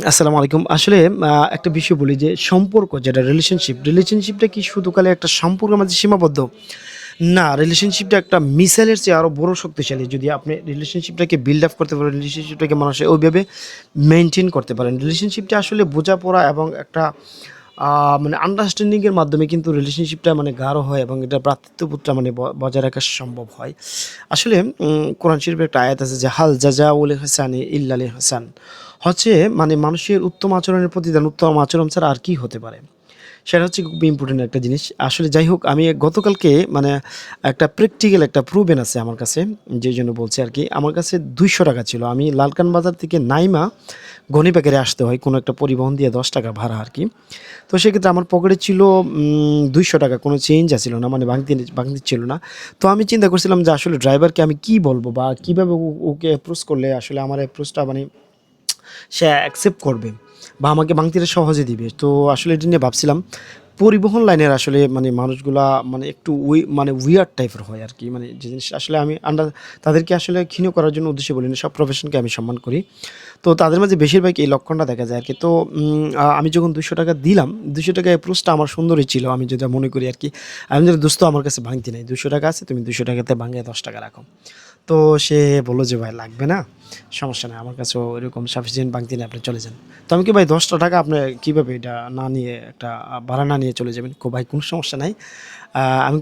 আসসালামু আলাইকুম। আসলে একটা বিষয় বলি যে সম্পর্ক যেটা রিলেশনশিপটা কি শুধু খালি একটা সম্পর্কের মাঝে সীমাবদ্ধ? না, রিলেশনশিপটা একটা মিসাইলের চেয়ে আরো বড় শক্তিশালী। যদি আপনি রিলেশনশিপটাকে বিল্ড আপ করতে পারেন, রিলেশনশিপটাকে মানুষের ওইভাবে মেইনটেইন করতে পারেন। রিলেশনশিপটা আসলে বোঝাপড়া এবং একটা আ মানে আন্ডারস্ট্যান্ডিং এর মাধ্যমে কিন্তু রিলেশনশিপটা মানে গাঢ় হয় এবং এটা ভ্রাতৃত্ববোধটা মানে বজায় রাখা সম্ভব হয়। আসলে কোরআন শরীফের একটা আয়াত আছে যে, "হাল জাযাউল ইহসানি ইল্লাল ইহসান।" হচ্ছে মানে মানুষের উত্তম আচরণের প্রতিদান উত্তম আচরণ ছাড়া আর কি হতে পারে? সেটা হচ্ছে খুব ইম্পোর্টেন্ট একটা জিনিস। আসলে যাই হোক আমি গতকালকে মানে একটা প্র্যাকটিক্যাল একটা প্রুভেন আছে আমার কাছে। যেজন্য বলছি আরকি। আমার কাছে ৳২০০ ছিল। আমি লালকান বাজার থেকে নাইমা গণিবাজারে আসতে হয় কোনো একটা পরিবহন দিয়ে ৳১০ ভাড়া আরকি। তো সেক্ষেত্রে আমার পকেটে ছিল ৳২০০ কোনো চেঞ্জ ছিল না। মানে ভাঙতি ছিল না। তো আমি চিন্তা করছিলাম যে আসলে ড্রাইভারকে আমি কি বলবো বা কিভাবে ওকে অ্যাপ্রোচ করলে আসলে আমার অ্যাপ্রোচটা মানে সে অ্যাকসেপ্ট করবে বা আমাকে ভাঙতিটা সহজে দিবে। তো আসলে এটা নিয়ে ভাবছিলাম। পরিবহন লাইনের আসলে মানে মানুষগুলা মানে একটু মানে উইয়ার্ড টাইপের হয় আরকি। মানে যে জিনিসটা আসলে আমি তাদেরকে আসলে ক্ষীণ করার জন্য উদ্দেশ্যে বলিনি। সব প্রফেশনকে আমি সম্মান করি। তো তাদের মাঝে বেশিরভাগ এই লক্ষণটা দেখা যায় আরকি। তো আমি যখন ৳২০০ দিলাম, ৳২০০ অ্যাপ্রোচটা আমার সুন্দরই ছিল। আমি যেটা মনে করি আরকি। আমি বললাম, "দোস্ত আমার কাছে ভাঙতি নাই। ৳২০০ আছে, তুমি ৳২০০ তে ভাঙায় ৳১০ রাখো।" তো সে বলল যে, "ভাই লাগবে না। সমস্যা নাই। আমার কাছেও এরকম সাফিসিয়েন্ট ভাঙতি নেই, আপনি চলে যান।" তো আমি কি, "ভাই ৳১০ আপনি কিভাবে এটা না নিয়ে একটা ভাড়া না নিয়ে চলে যাবেন?" ভাই কোনো সমস্যা নাই।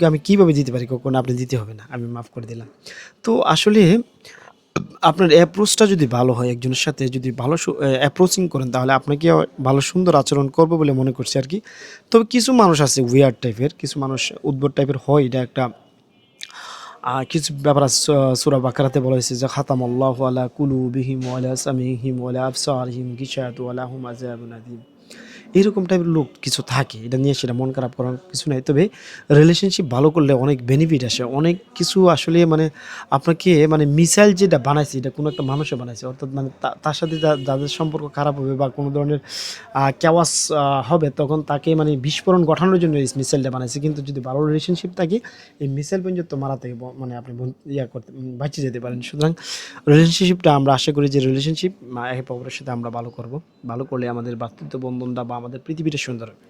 আমি কিভাবে দিতে পারি? না আপনি দিতে হবে না। আমি মাফ করে দিলাম। তো আসলে আপনার অ্যাপ্রোচটা যদি ভালো হয়, একজনের সাথে যদি ভালো অ্যাপ্রোচিং করেন তাহলে আপনাকেও ভালো সুন্দর আচরণ করবে বলে মনে করছি আরকি। তবে কিছু মানুষ আছে উইয়ার্ড টাইপের, কিছু মানুষ উদ্ভট টাইপের হয়। এটা একটা কিছু ব্যাপার আছে সূরা বাকারাতে বলা হয়েছে যে, "খাতামাল্লাহু আলা কুলুবিহিম ওয়া আলা সামিইহিম ওয়া আলা আবসারিহিম গিশাওয়াতুন ওয়া লাহুম আযাবুন আযীম।" এরকম টাইপের লোক কিছু থাকে। এটা নিয়ে সেটা মন খারাপ করার কিছু নাই। তবে রিলেশনশিপ ভালো করলে অনেক বেনিফিট আসে। অনেক কিছু আসলে মানে আপনাকে মানে মিসাইল যেটা বানাইছে এটা কোনো একটা মানুষে বানাইছে। অর্থাৎ মানে তার সাথে যাদের সম্পর্ক খারাপ হবে বা কোনো ধরনের কেওয়াস হবে তখন তাকে মানে বিস্ফোরণ ঘটানোর জন্য এই মিসাইলটা বানাইছে। কিন্তু যদি ভালো রিলেশনশিপ থাকে এই মিসাইল পর্যন্ত মারা থেকে মানে আপনি বাঁইচে যেতে পারেন। সুতরাং রিলেশনশিপটা আমরা আশা করি যে রিলেশনশিপ একে অপরের সাথে আমরা ভালো করব। ভালো করলে আমাদের ভ্রাতৃত্ব বন্ধনটা বা আমাদের পৃথিবীটা সুন্দর হবে।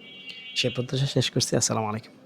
সে প্রত্যাশা শেষ করছি। আসসালামু আলাইকুম।